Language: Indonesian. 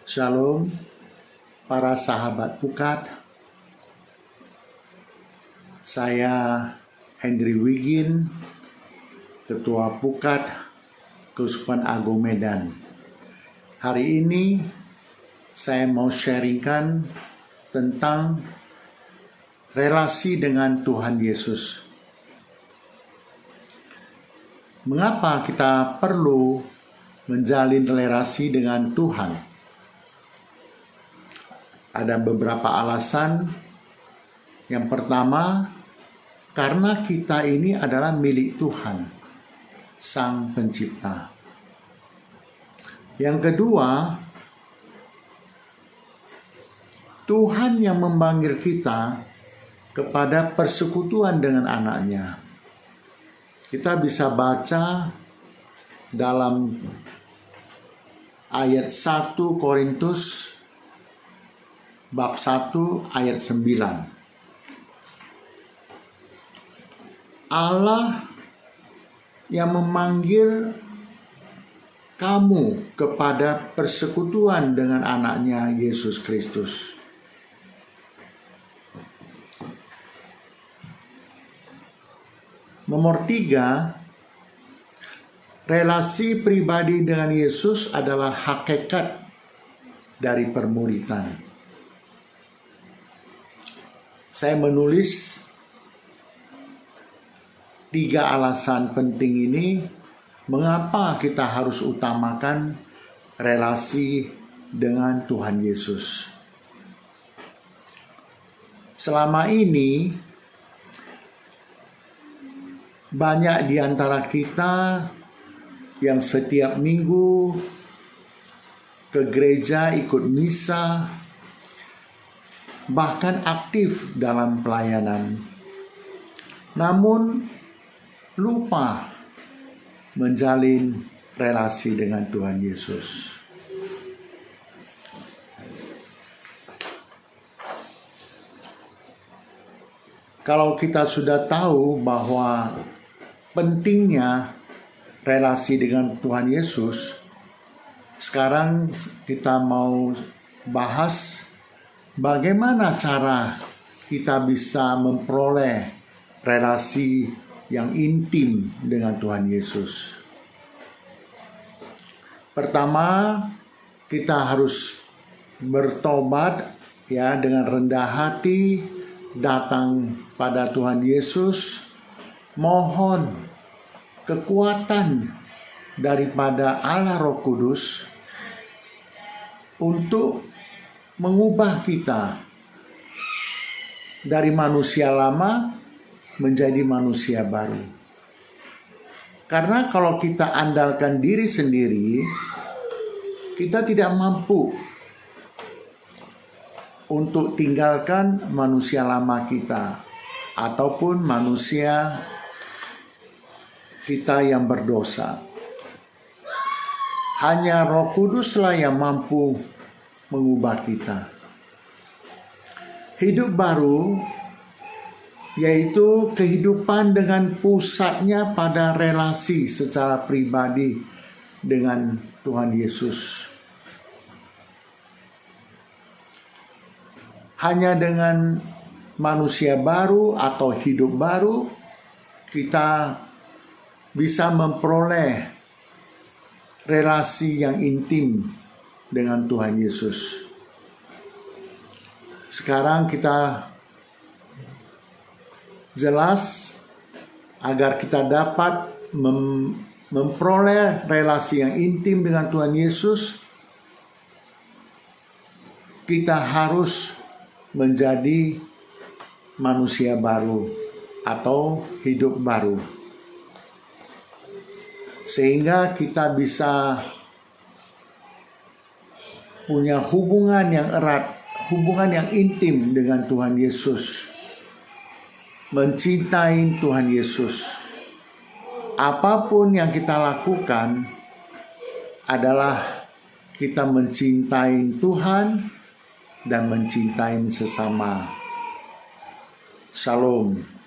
Shalom, para sahabat Pukat. Saya Hendry Wigin, Ketua Pukat Keuskupan Agung Medan. Hari ini saya mau sharingkan tentang relasi dengan Tuhan Yesus. Mengapa kita perlu menjalin relasi dengan Tuhan? Ada beberapa alasan. Yang pertama, karena kita ini adalah milik Tuhan, Sang Pencipta. Yang kedua, Tuhan yang memanggil kita kepada persekutuan dengan anaknya. Kita bisa baca dalam ayat 1 Korintus bab 1 ayat 9. Allah yang memanggil kamu kepada persekutuan dengan anaknya Yesus Kristus. Nomor 3, relasi pribadi dengan Yesus adalah hakikat dari permuridan. Saya menulis 3 alasan penting ini, mengapa kita harus utamakan relasi dengan Tuhan Yesus. Selama ini, banyak di antara kita yang setiap minggu ke gereja ikut misa, bahkan aktif dalam pelayanan, namun lupa menjalin relasi dengan Tuhan Yesus. Kalau kita sudah tahu bahwa pentingnya relasi dengan Tuhan Yesus, sekarang kita mau bahas bagaimana cara kita bisa memperoleh relasi yang intim dengan Tuhan Yesus. Pertama, kita harus bertobat dengan rendah hati, datang pada Tuhan Yesus, mohon kekuatan daripada Allah Roh Kudus untuk mengubah kita dari manusia lama menjadi manusia baru. Karena kalau kita andalkan diri sendiri, kita tidak mampu untuk tinggalkan manusia lama kita ataupun manusia kita yang berdosa. Hanya Roh Kuduslah yang mampu mengubah kita. Hidup baru yaitu kehidupan dengan pusatnya pada relasi secara pribadi dengan Tuhan Yesus. Hanya dengan manusia baru atau hidup baru, kita bisa memperoleh relasi yang intim dengan Tuhan Yesus. Sekarang kita jelas agar kita dapat memperoleh relasi yang intim dengan Tuhan Yesus, kita harus menjadi manusia baru atau hidup baru. Sehingga kita bisa punya hubungan yang erat, hubungan yang intim dengan Tuhan Yesus. Mencintai Tuhan Yesus. Apapun yang kita lakukan adalah kita mencintai Tuhan dan mencintai sesama. Shalom.